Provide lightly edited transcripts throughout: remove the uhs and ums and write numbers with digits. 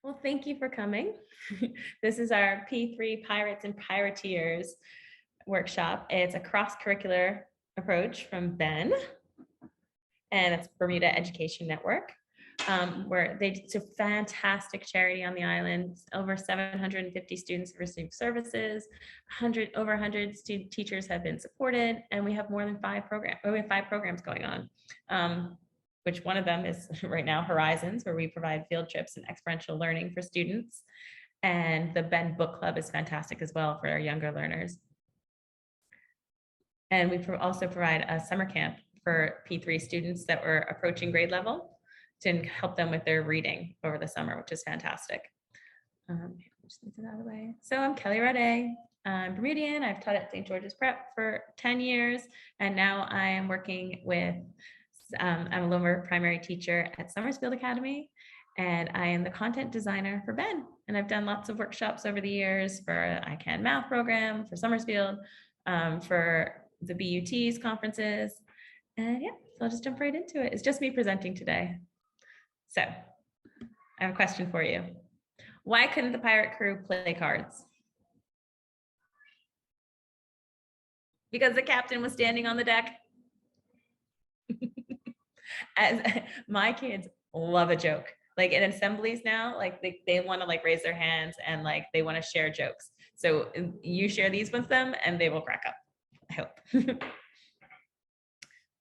Well, thank you for coming. This is our P3 Pirates and Pirateers workshop. It's a cross-curricular approach from Ben, and it's Bermuda Education Network, where it's a fantastic charity on the island. Over 750 students have received services, over 100 student teachers have been supported, and we have more than 5 programs. We have 5 programs going on. Which one of them is right now Horizons, where we provide field trips and experiential learning for students. And the Ben Book Club is fantastic as well for our younger learners. And we also provide a summer camp for P3 students that were approaching grade level to help them with their reading over the summer, which is fantastic. Just move it out of the way. So I'm Kelly Rade. I'm Bermudian. I've taught at St. George's Prep for 10 years, and now I am working with I'm a lower primary teacher at Summersfield Academy, and I am the content designer for Ben. And I've done lots of workshops over the years for ICANN Math program, for Summersfield, for the BUT's conferences. And yeah, so I'll just jump right into it. It's just me presenting today. So I have a question for you. Why couldn't the pirate crew play cards? Because the captain was standing on the deck. As my kids love a joke, like in assemblies now, like they want to like raise their hands and like they want to share jokes. So you share these with them and they will crack up, I hope.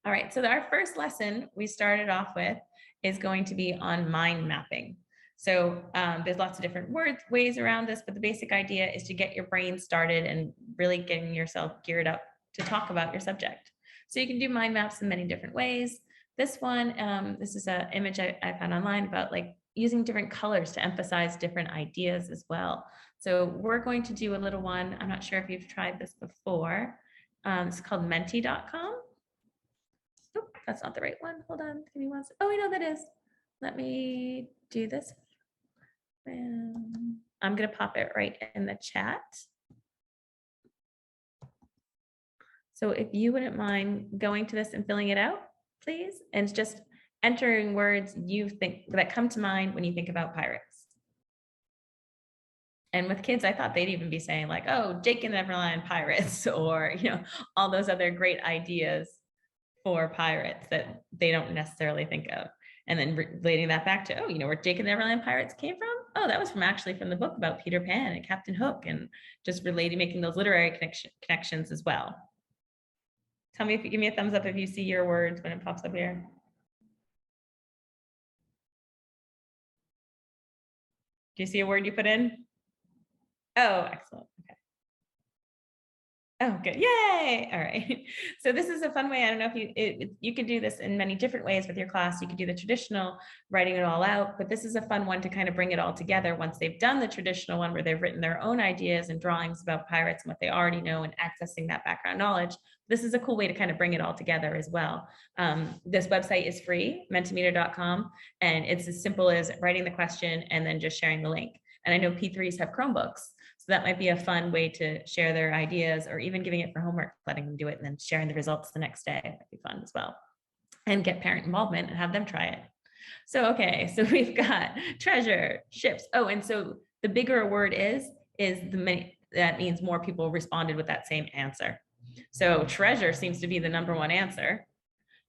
All right, so our first lesson we started off with is going to be on mind mapping. So there's lots of different ways around this, but the basic idea is to get your brain started and really getting yourself geared up to talk about your subject. So you can do mind maps in many different ways. This one, this is an image I found online about like using different colors to emphasize different ideas as well. So we're going to do a little one. I'm not sure if you've tried this before. It's called menti.com. Oh, that's not the right one. Hold on, give me one second. Oh, I know that is. Let me do this. I'm gonna pop it right in the chat. So if you wouldn't mind going to this and filling it out, please, and just entering words you think that come to mind when you think about pirates. And with kids, I thought they'd even be saying like, oh, Jake and the Neverland Pirates, or all those other great ideas for pirates that they don't necessarily think of. And then relating that back to, where Jake and the Neverland Pirates came from? Oh, that was actually from the book about Peter Pan and Captain Hook, and just making those literary connections as well. Tell me, give me a thumbs up if you see your words when it pops up here. Do you see a word you put in? Oh, excellent. Okay. Oh, good. Yay. All right. So this is a fun way. I don't know if you can do this in many different ways with your class. You could do the traditional writing it all out, but this is a fun one to kind of bring it all together once they've done the traditional one where they've written their own ideas and drawings about pirates and what they already know and accessing that background knowledge. This is a cool way to kind of bring it all together as well. This website is free, mentimeter.com, and it's as simple as writing the question and then just sharing the link. And I know P3s have Chromebooks, so that might be a fun way to share their ideas, or even giving it for homework, letting them do it and then sharing the results the next day. That'd be fun as well. And get parent involvement and have them try it. So, okay, so we've got treasure, ships. Oh, and so the bigger a word is that means more people responded with that same answer. So treasure seems to be the #1 answer.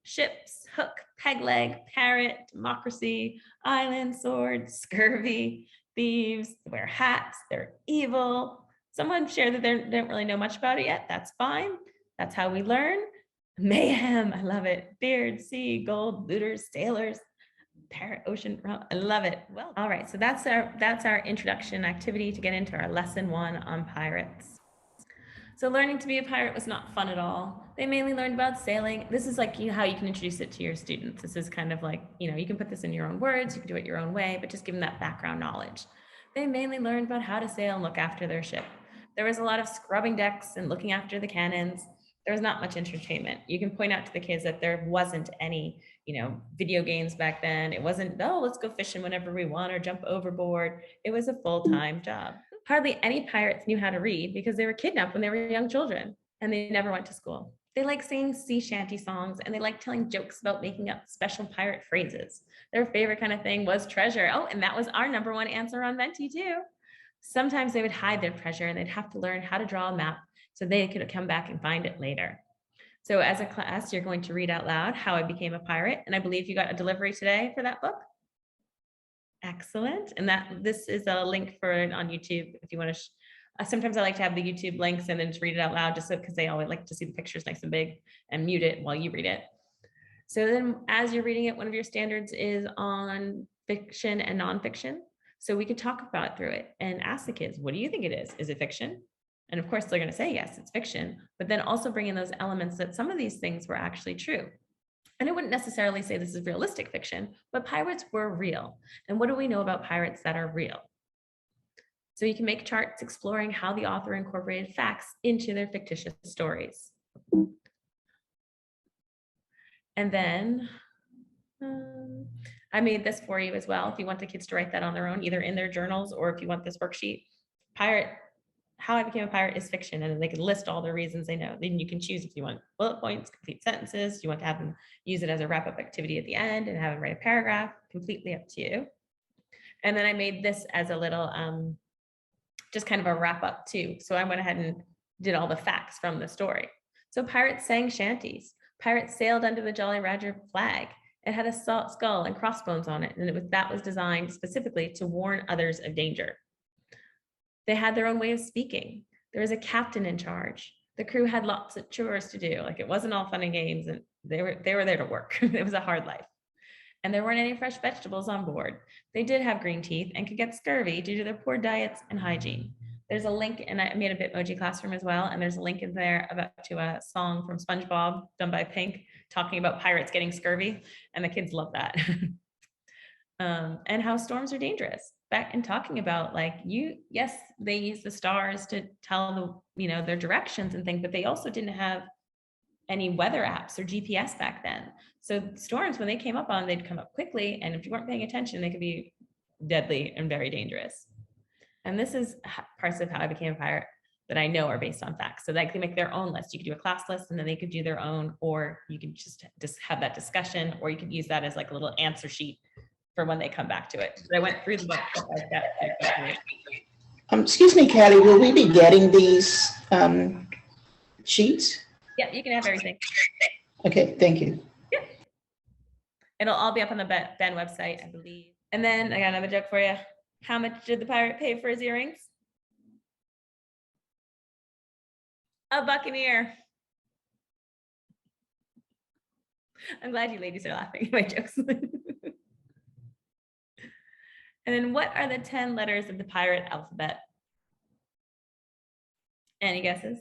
Ships, hook, peg leg, parrot, democracy, island, sword, scurvy, thieves, wear hats, they're evil. Someone shared that they don't really know much about it yet. That's fine. That's how we learn. Mayhem, I love it. Beard, sea, gold, looters, sailors, parrot, ocean. I love it. Well, all right. So that's our introduction activity to get into our lesson 1 on pirates. So learning to be a pirate was not fun at all. They mainly learned about sailing. This is like how you can introduce it to your students. This is kind of like, you can put this in your own words, you can do it your own way, but just give them that background knowledge. They mainly learned about how to sail and look after their ship. There was a lot of scrubbing decks and looking after the cannons. There was not much entertainment. You can point out to the kids that there wasn't any, video games back then. It wasn't, oh, let's go fishing whenever we want or jump overboard. It was a full-time job. Hardly any pirates knew how to read because they were kidnapped when they were young children and they never went to school. They like singing sea shanty songs, and they like telling jokes about making up special pirate phrases. Their favorite kind of thing was treasure. Oh, and that was our number one answer on Venti too. Sometimes they would hide their treasure and they'd have to learn how to draw a map so they could come back and find it later. So as a class, you're going to read out loud How I Became a Pirate. And I believe you got a delivery today for that book. Excellent. And this is a link for it on YouTube if you want to. Sometimes I like to have the YouTube links and then just read it out loud just so because they always like to see the pictures nice and big and mute it while you read it. So then as you're reading it, one of your standards is on fiction and nonfiction. So we could talk about through it and ask the kids, what do you think it is? Is it fiction? And of course, they're going to say, yes, it's fiction, but then also bring in those elements that some of these things were actually true. And I wouldn't necessarily say this is realistic fiction, but pirates were real. And what do we know about pirates that are real? So you can make charts exploring how the author incorporated facts into their fictitious stories. And then I made this for you as well. If you want the kids to write that on their own, either in their journals or if you want this worksheet. How I Became a Pirate is fiction, and then they can list all the reasons they know. Then you can choose if you want bullet points, complete sentences, you want to have them use it as a wrap-up activity at the end and have them write a paragraph, completely up to you. And then I made this as a little, just kind of a wrap-up too. So I went ahead and did all the facts from the story. So pirates sang shanties. Pirates sailed under the Jolly Roger flag. It had a skull and crossbones on it, and that was designed specifically to warn others of danger. They had their own way of speaking. There was a captain in charge. The crew had lots of chores to do. Like, it wasn't all fun and games, and they were there to work. It was a hard life. And there weren't any fresh vegetables on board. They did have green teeth and could get scurvy due to their poor diets and hygiene. There's a link, and I made a Bitmoji classroom as well, and there's a link in there to a song from SpongeBob done by Pink talking about pirates getting scurvy, and the kids love that. And how storms are dangerous. Back in talking about, like, yes, they use the stars to tell their directions and things, but they also didn't have any weather apps or GPS back then. So storms, when they came up on, they'd come up quickly, and if you weren't paying attention, they could be deadly and very dangerous. And this is parts of How I Became a Pirate that I know are based on facts. So they can make their own list. You could do a class list, and then they could do their own, or you could just have that discussion, or you could use that as like a little answer sheet for when they come back to it. So I went through the book like that. Excuse me, Callie, will we be getting these sheets? Yeah, you can have everything. Okay, thank you. Yeah. It'll all be up on the Ben website, I believe. And then I got another joke for you. How much did the pirate pay for his earrings? A buccaneer. I'm glad you ladies are laughing at my jokes. And then what are the 10 letters of the pirate alphabet? Any guesses?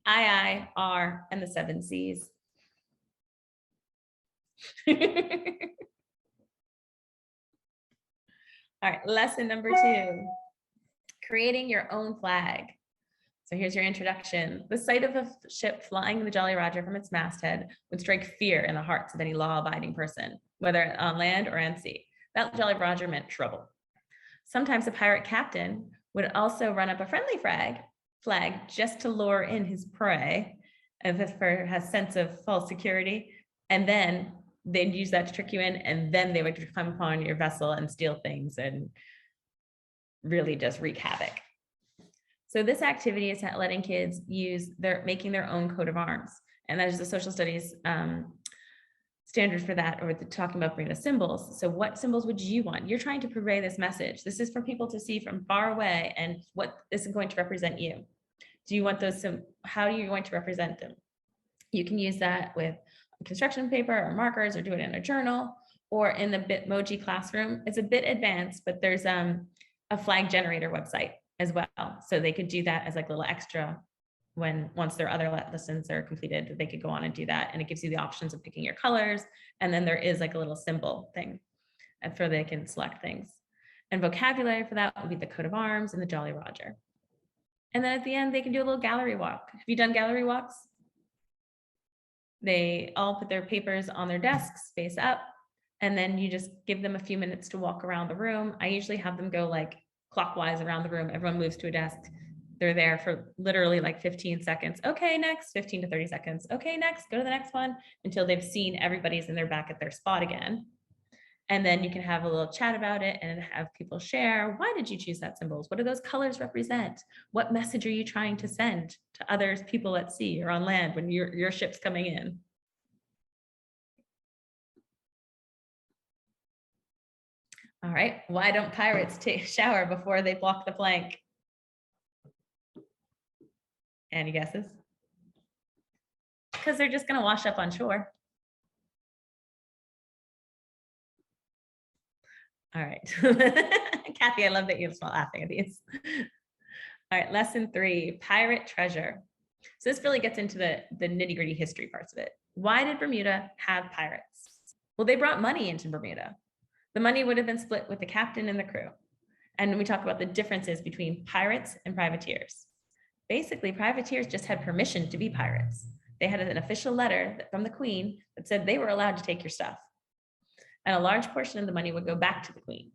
I, R, and the 7 C's. All right, lesson number 2, creating your own flag. So here's your introduction. The sight of a ship flying the Jolly Roger from its masthead would strike fear in the hearts of any law-abiding person, whether on land or on sea. That Jolly Roger meant trouble. Sometimes a pirate captain would also run up a friendly flag just to lure in his prey, for a sense of false security, and then they'd use that to trick you in, and then they would come upon your vessel and steal things and really just wreak havoc. So this activity is letting kids making their own coat of arms. And that is the social studies standard for that, or talking about bringing the symbols. So what symbols would you want? You're trying to convey this message. This is for people to see from far away, and what this is going to represent you. Do you want those? How are you going to represent them? You can use that with construction paper or markers, or do it in a journal, or in the Bitmoji classroom. It's a bit advanced, but there's a flag generator website as well. So they could do that as like a little extra once their other lessons are completed, they could go on and do that. And it gives you the options of picking your colors. And then there is like a little symbol thing for they can select things. And vocabulary for that would be the coat of arms and the Jolly Roger. And then at the end, they can do a little gallery walk. Have you done gallery walks? They all put their papers on their desks face up, and then you just give them a few minutes to walk around the room. I usually have them go like clockwise around the room. Everyone moves to a desk, They're there for literally like 15 seconds. Okay, next, 15 to 30 seconds. Okay, next, go to the next one until they've seen everybody's and they're back at their spot again. And then you can have a little chat about it and have people share. Why did you choose that symbols? What do those colors represent? What message are you trying to send to others, people at sea or on land when your ship's coming in? All right, why don't pirates take a shower before they block the plank? Any guesses? Because they're just gonna wash up on shore. All right. Kathy, I love that you're laughing at these. All right, lesson 3, pirate treasure. So this really gets into the nitty gritty history parts of it. Why did Bermuda have pirates? Well, they brought money into Bermuda. The money would have been split with the captain and the crew. And we talk about the differences between pirates and privateers. Basically, privateers just had permission to be pirates. They had an official letter from the Queen that said they were allowed to take your stuff. And a large portion of the money would go back to the Queen.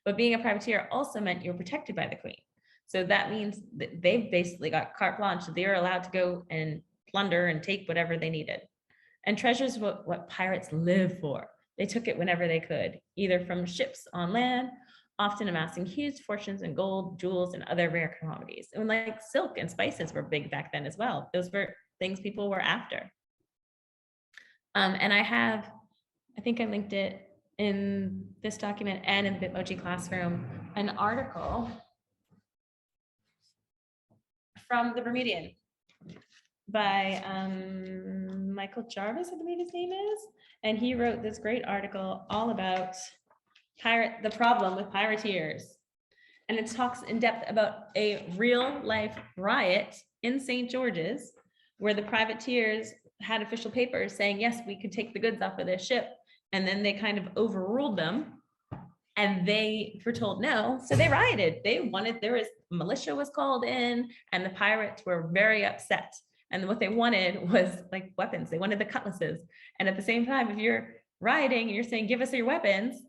But being a privateer also meant you were protected by the Queen. So that means that they basically got carte blanche. They were allowed to go and plunder and take whatever they needed. And treasure is what pirates live for. They took it whenever they could, either from ships on land, often amassing huge fortunes in gold, jewels, and other rare commodities. And like silk and spices were big back then as well. Those were things people were after. And I think I linked it in this document and in the Bitmoji classroom, an article from the Bermudian by Michael Jarvis, I believe his name is. And he wrote this great article all about the problem with pirateers. And it talks in depth about a real life riot in St. George's, where the privateers had official papers saying, yes, we could take the goods off of their ship. And then they kind of overruled them and they were told no. So they rioted. Militia was called in and the pirates were very upset. And what they wanted was like weapons. They wanted the cutlasses. And at the same time, if you're rioting and you're saying, give us your weapons,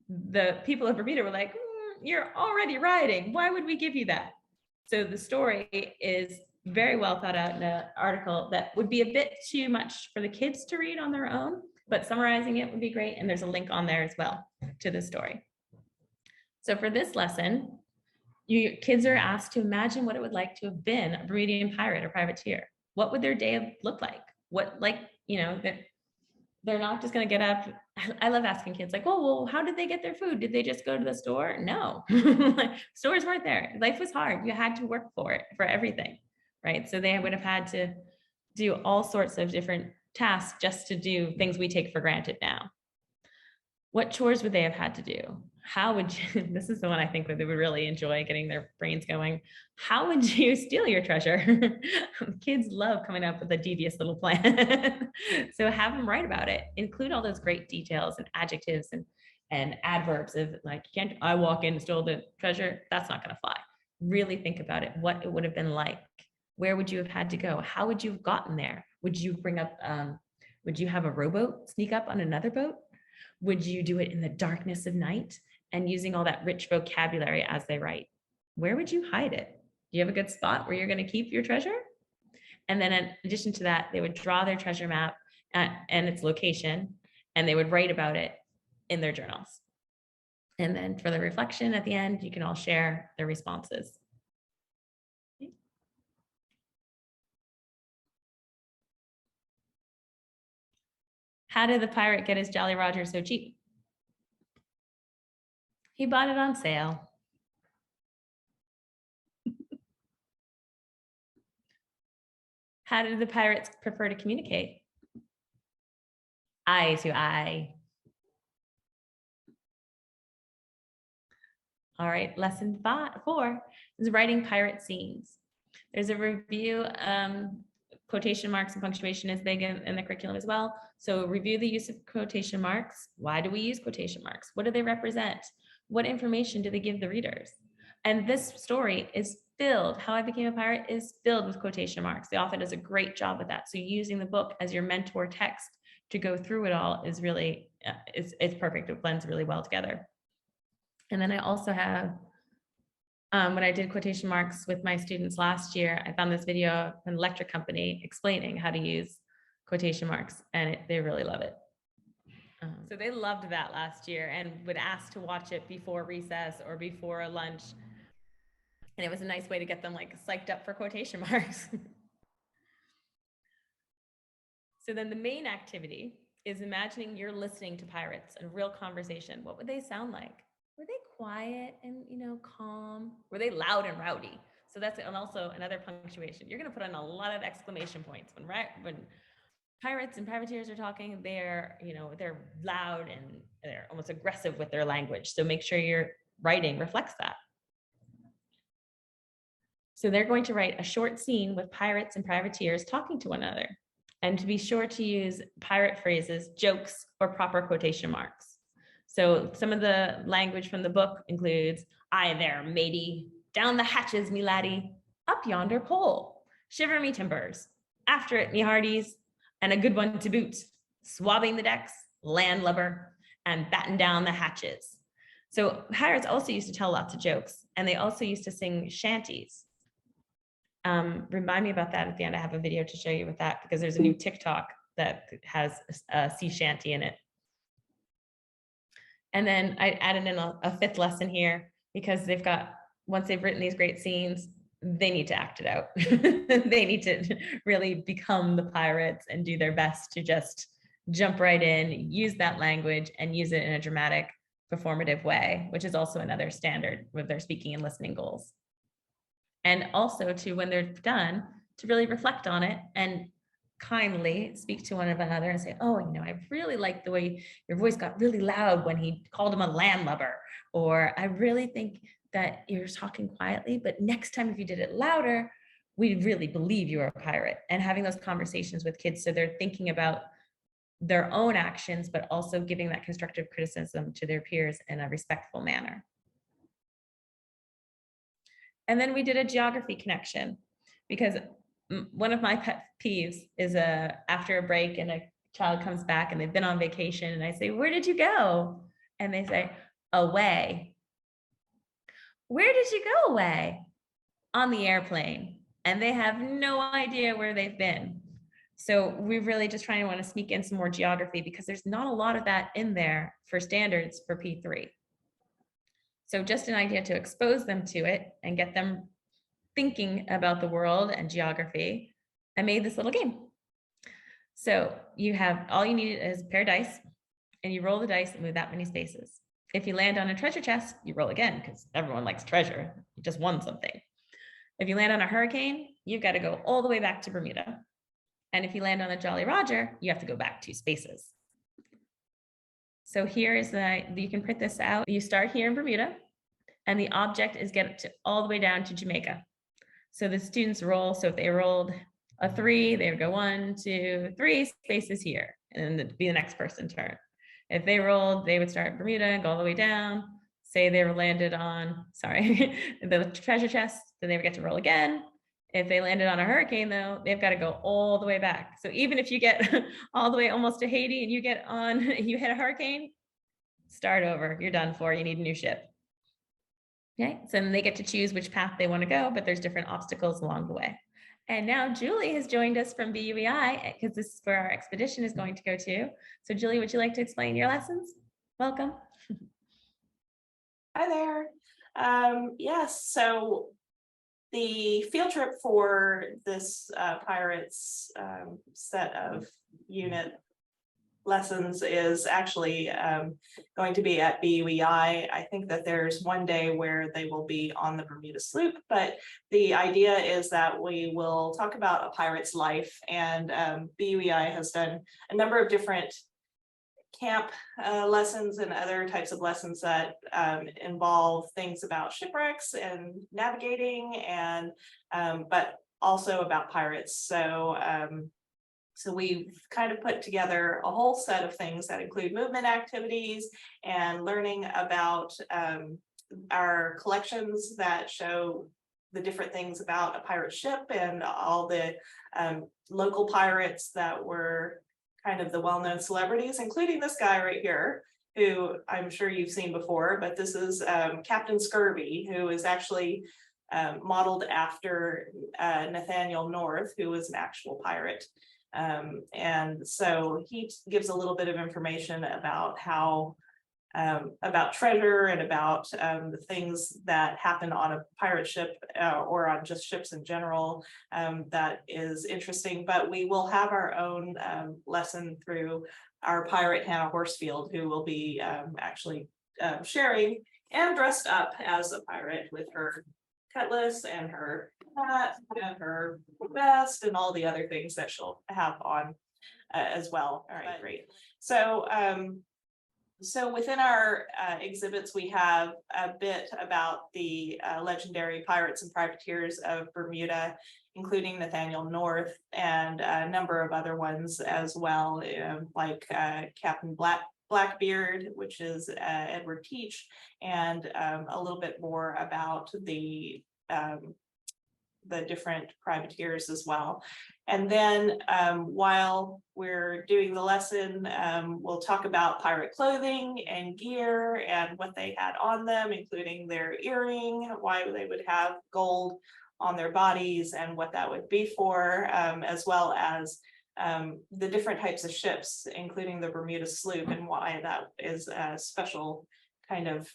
the people of Bermuda were like, you're already rioting. Why would we give you that? So the story is very well thought out in an article that would be a bit too much for the kids to read on their own, but summarizing it would be great. And there's a link on there as well to the story. So for this lesson, kids are asked to imagine what it would like to have been a Bermudian pirate or privateer. What would their day look like? They're not just going to get up. I love asking kids like, oh, well, how did they get their food? Did they just go to the store? No, stores weren't there. Life was hard. You had to work for it, for everything, right? So they would have had to do all sorts of different tasks just to do things we take for granted now. What chores would they have had to do? How would you, this is the one I think that they would really enjoy getting their brains going. How would you steal your treasure? Kids love coming up with a devious little plan. So have them write about it. Include all those great details and adjectives and adverbs of like, can't I walk in and steal the treasure? That's not going to fly. Really think about it, what it would have been like. Where would you have had to go? How would you have gotten there? Would you would you have a rowboat sneak up on another boat? Would you do it in the darkness of night and using all that rich vocabulary as they write? Where would you hide it? Do you have a good spot where you're going to keep your treasure? And then in addition to that, they would draw their treasure map and its location, and they would write about it in their journals. And then for the reflection at the end, you can all share their responses. How did the pirate get his Jolly Roger so cheap? He bought it on sale. How did the pirates prefer to communicate? Eye to eye. All right, lesson 4 is writing pirate scenes. There's a review, quotation marks and punctuation is big in the curriculum as well. So review the use of quotation marks. Why do we use quotation marks? What do they represent? What information do they give the readers? And this story is filled, How I Became a Pirate is filled with quotation marks. The author does a great job with that. So using the book as your mentor text to go through it all is really, it's perfect. It blends really well together. And then I also have When I did quotation marks with my students last year, I found this video of an electric company explaining how to use quotation marks, and they really love it. So they loved that last year and would ask to watch it before recess or before lunch. And it was a nice way to get them like psyched up for quotation marks. So then the main activity is imagining you're listening to pirates in real conversation. What would they sound like? Were they quiet and, calm? Were they loud and rowdy? So that's, and also another punctuation. You're going to put on a lot of exclamation points when pirates and privateers are talking. They're loud and they're almost aggressive with their language. So make sure your writing reflects that. So they're going to write a short scene with pirates and privateers talking to one another, and to be sure to use pirate phrases, jokes, or proper quotation marks. So some of the language from the book includes, "Aye there, matey, down the hatches, me laddie, up yonder pole, shiver me timbers, after it, me hearties, and a good one to boot, swabbing the decks, landlubber, and batten down the hatches." So pirates also used to tell lots of jokes, and they also used to sing shanties. Remind me about that at the end. I have a video to show you with that, because there's a new TikTok that has a sea shanty in it. And then I added in a fifth lesson here, because once they've written these great scenes, they need to act it out. They need to really become the pirates and do their best to just jump right in, use that language, and use it in a dramatic, performative way, which is also another standard with their speaking and listening goals. And also to, when they're done, to really reflect on it and kindly speak to one another and say, "Oh, I really like the way your voice got really loud when he called him a landlubber," or "I really think that you're talking quietly, but next time if you did it louder, we'd really believe you're a pirate." And having those conversations with kids, so they're thinking about their own actions, but also giving that constructive criticism to their peers in a respectful manner. And then we did a geography connection, because one of my pet peeves is after a break and a child comes back and they've been on vacation, and I say, "Where did you go?" And they say, "Away." Where did you go away? On the airplane. And they have no idea where they've been. So we really just trying to want to sneak in some more geography, because there's not a lot of that in there for standards for P3. So just an idea to expose them to it and get them thinking about the world and geography. I made this little game. So all you need is a pair of dice, and you roll the dice and move that many spaces. If you land on a treasure chest, you roll again, because everyone likes treasure. You just won something. If you land on a hurricane, you've got to go all the way back to Bermuda. And if you land on a Jolly Roger, you have to go back 2 spaces. So here is you can print this out. You start here in Bermuda, and the object is get all the way down to Jamaica. So the students roll. So if they rolled a 3, they would go 1, 2, 3 spaces here, and it'd be the next person's turn. If they rolled, they would start Bermuda and go all the way down. Say they were landed on, the treasure chest, then they would get to roll again. If they landed on a hurricane, though, they've got to go all the way back. So even if you get all the way almost to Haiti and you hit a hurricane, start over. You're done for. You need a new ship. Okay, so then they get to choose which path they want to go, but there's different obstacles along the way. And now Julie has joined us from BUEI, because this is where our expedition is going to go to. So Julie, would you like to explain your lessons? Welcome. Hi there. Yes, so the field trip for this Pirates set of unit lessons is actually going to be at BUEI. I think that there's one day where they will be on the Bermuda sloop, but the idea is that we will talk about a pirate's life, and BUEI has done a number of different camp lessons and other types of lessons that involve things about shipwrecks and navigating, and but also about pirates. So we've kind of put together a whole set of things that include movement activities and learning about our collections that show the different things about a pirate ship and all the local pirates that were kind of the well-known celebrities, including this guy right here. who I'm sure you've seen before, but this is Captain Scurvy, who is actually modeled after Nathaniel North, who was an actual pirate. And so he gives a little bit of information about how about treasure and about the things that happen on a pirate ship or on just ships in general. That is interesting, but we will have our own lesson through our pirate Hannah Horsfield, who will be actually sharing and dressed up as a pirate with her cutlass and her hat and her vest and all the other things that she'll have on as well. All right, great. So so within our exhibits, we have a bit about the legendary pirates and privateers of Bermuda, including Nathaniel North and a number of other ones as well, like Captain Blackbeard, which is Edward Teach, and a little bit more about the different privateers as well. And then while we're doing the lesson, we'll talk about pirate clothing and gear and what they had on them, including their earring, why they would have gold on their bodies and what that would be for, as well as the different types of ships, including the Bermuda sloop, and why that is a special kind of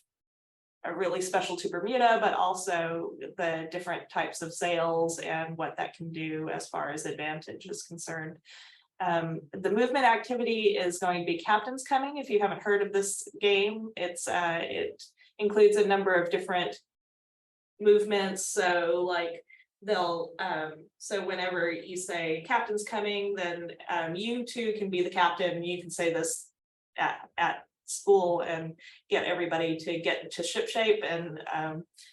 really special to Bermuda, but also the different types of sails and what that can do as far as advantage is concerned. The movement activity is going to be Captain's Coming. If you haven't heard of this game, it includes a number of different movements. So like they'll so whenever you say Captain's Coming, then you too can be the captain. You can say this at school and get everybody to get into ship shape. And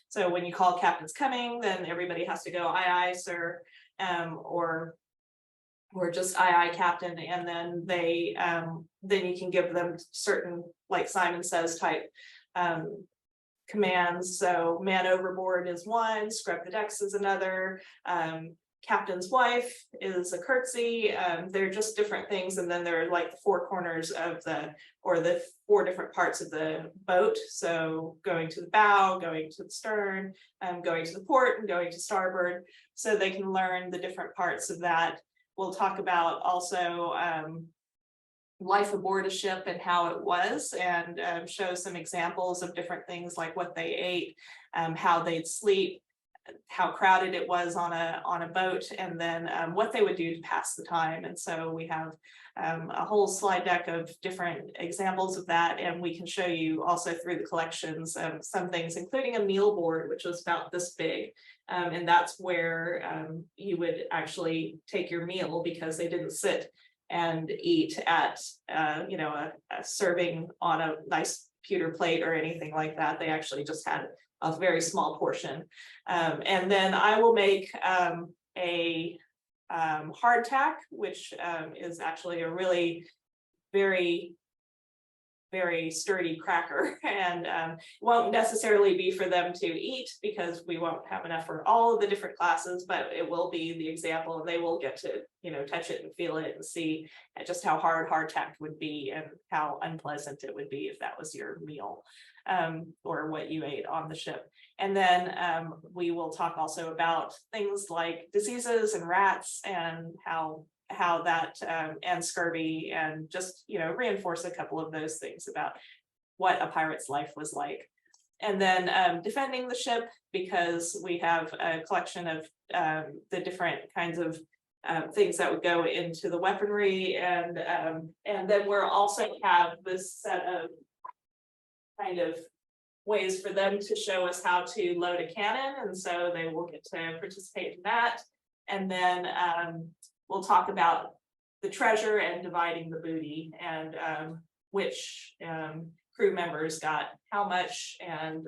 so when you call Captain's Coming, then everybody has to go aye aye sir, or just aye aye captain, and then they then you can give them certain, like Simon Says type commands. So man overboard is one, scrub the decks is another, captain's wife is a curtsy. They're just different things. And then there are like the four corners of the four different parts of the boat. So going to the bow, going to the stern, going to the port, and going to starboard. So they can learn the different parts of that. We'll talk about also life aboard a ship and how it was, and show some examples of different things like what they ate, how they'd sleep, how crowded it was on a boat, and then what they would do to pass the time. And so we have a whole slide deck of different examples of that, and we can show you also through the collections some things, including a meal board, which was about this big, and that's where you would actually take your meal, because they didn't sit and eat at you know, a serving on a nice pewter plate or anything like that. They actually just had a very small portion. And then I will make a hardtack, which is actually a really very sturdy cracker, and won't necessarily be for them to eat, because we won't have enough for all of the different classes, but it will be the example, and they will get to, you know, touch it and feel it and see just how hard hardtack would be and how unpleasant it would be if that was your meal, or what you ate on the ship. And then we will talk also about things like diseases and rats, and how that and scurvy, and just, you know, reinforce a couple of those things about what a pirate's life was like. And then defending the ship, because we have a collection of the different kinds of things that would go into the weaponry, and then we'll also have this set of kind of ways for them to show us how to load a cannon, and so they will get to participate in that. And then we'll talk about the treasure and dividing the booty, and which crew members got how much, and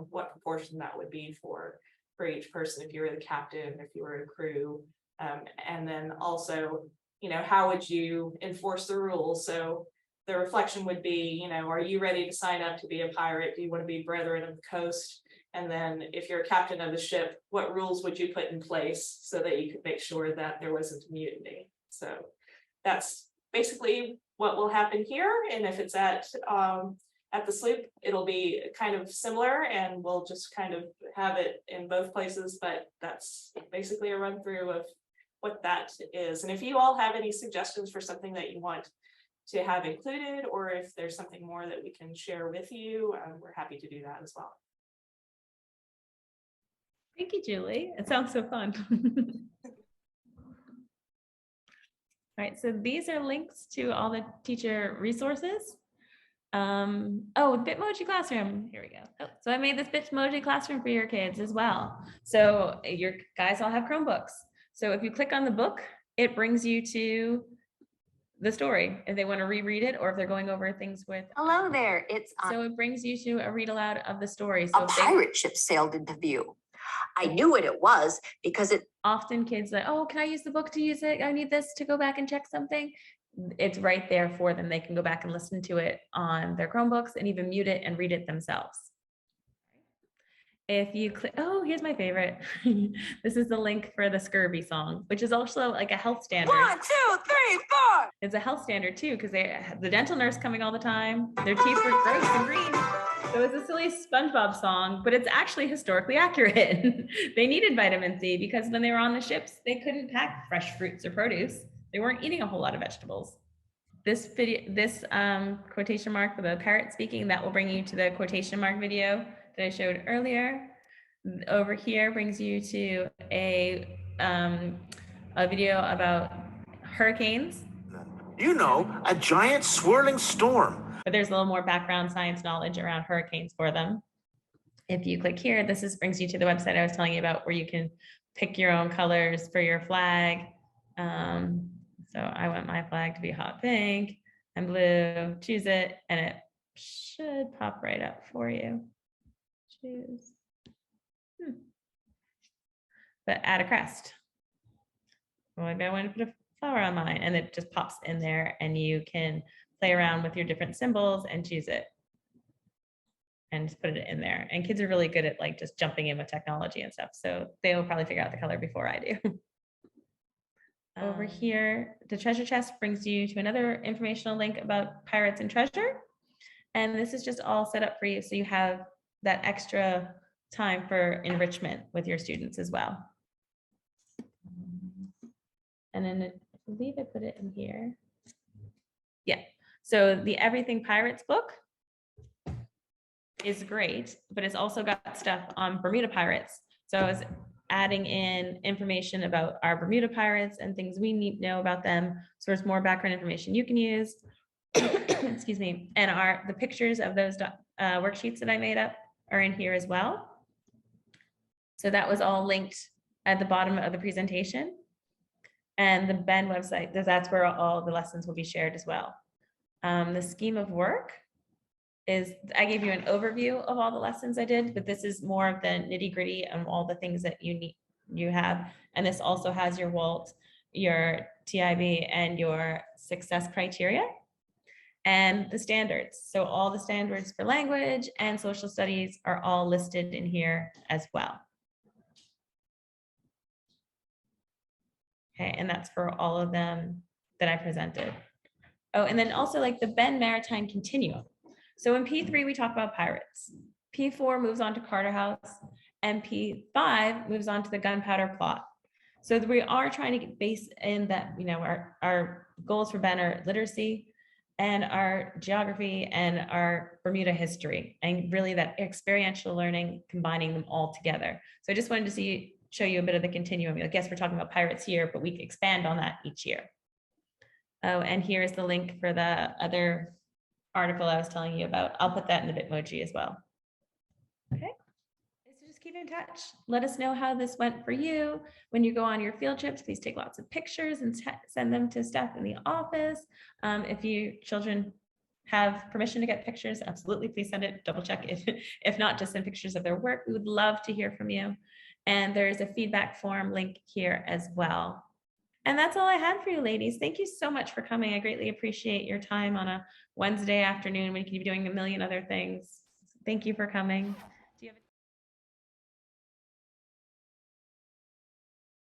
what proportion that would be for each person, if you were the captain, if you were a crew. And then also, you know, how would you enforce the rules? So the reflection would be, you know, are you ready to sign up to be a pirate? Do you want to be brethren of the coast? And then if you're a captain of the ship, what rules would you put in place so that you could make sure that there wasn't a mutiny? So that's basically what will happen here. And if it's at the sloop, it'll be kind of similar, and we'll just kind of have it in both places, but that's basically a run through of what that is. And if you all have any suggestions for something that you want to have included, or if there's something more that we can share with you, we're happy to do that as well. Thank you, Julie. It sounds so fun. All right, so these are links to all the teacher resources. Oh, Bitmoji Classroom. Here we go. Oh, so I made this Bitmoji Classroom for your kids as well. So your guys all have Chromebooks. So if you click on the book, it brings you to the story if they want to reread it, or if they're going over things with. Hello there, it's So it brings you to a read aloud of the story. So a pirate ship sailed into view. I knew what it was because it often kids like, oh, can I use the book to use it? I need this to go back and check something. It's right there for them. They can go back and listen to it on their Chromebooks and even mute it and read it themselves. If you click, oh, here's my favorite. This is the link for the scurvy song, which is also like a health standard. 1, 2, 3, 4. It's a health standard too, because the dental nurse coming all the time. Their teeth were gross and green. So it's a silly SpongeBob song, but it's actually historically accurate. They needed vitamin C because when they were on the ships, they couldn't pack fresh fruits or produce. They weren't eating a whole lot of vegetables. This video, this quotation mark for the parrot speaking, that will bring you to the quotation mark video that I showed earlier. Over here brings you to a video about hurricanes. You know, a giant swirling storm. But there's a little more background science knowledge around hurricanes for them. If you click here, brings you to the website I was telling you about, where you can pick your own colors for your flag. So I want my flag to be hot pink and blue. Choose it, and it should pop right up for you. Choose. But add a crest. Well, maybe I want to put a flower on mine, and it just pops in there, and you can play around with your different symbols and choose it and just put it in there. And kids are really good at like just jumping in with technology and stuff, so they will probably figure out the color before I do. Over here, the treasure chest brings you to another informational link about pirates and treasure. And this is just all set up for you, so you have that extra time for enrichment with your students as well. And then I believe I put it in here. Yeah, so the Everything Pirates book is great, but it's also got stuff on Bermuda pirates. So I was adding in information about our Bermuda pirates and things we need to know about them. So there's more background information you can use. Excuse me. And the pictures of those worksheets that I made up are in here as well. So that was all linked at the bottom of the presentation. And the Ben website, that's where all the lessons will be shared as well. The scheme of work is, I gave you an overview of all the lessons I did, but this is more of the nitty gritty and all the things that you have. And this also has your WALT, your TIB, and your success criteria and the standards. So all the standards for language and social studies are all listed in here as well. Okay, and that's for all of them that I presented. Oh, and then also like the Ben Maritime Continuum. So in P3, we talk about pirates. P4 moves on to Carter House, and P5 moves on to the gunpowder plot. So we are trying to base in that, you know, our goals for Ben are literacy and our geography and our Bermuda history, and really that experiential learning, combining them all together. So I just wanted to show you a bit of the continuum. I guess we're talking about pirates here, but we expand on that each year. Oh, and here's the link for the other article I was telling you about. I'll put that in the Bitmoji as well. Okay, so just keep in touch. Let us know how this went for you. When you go on your field trips, please take lots of pictures and send them to staff in the office. If you children have permission to get pictures, absolutely, please send it. Double check if not, just send pictures of their work. We would love to hear from you. And there's a feedback form link here as well. And that's all I had for you, ladies. Thank you so much for coming. I greatly appreciate your time on a Wednesday afternoon when you can be doing a million other things. Thank you for coming.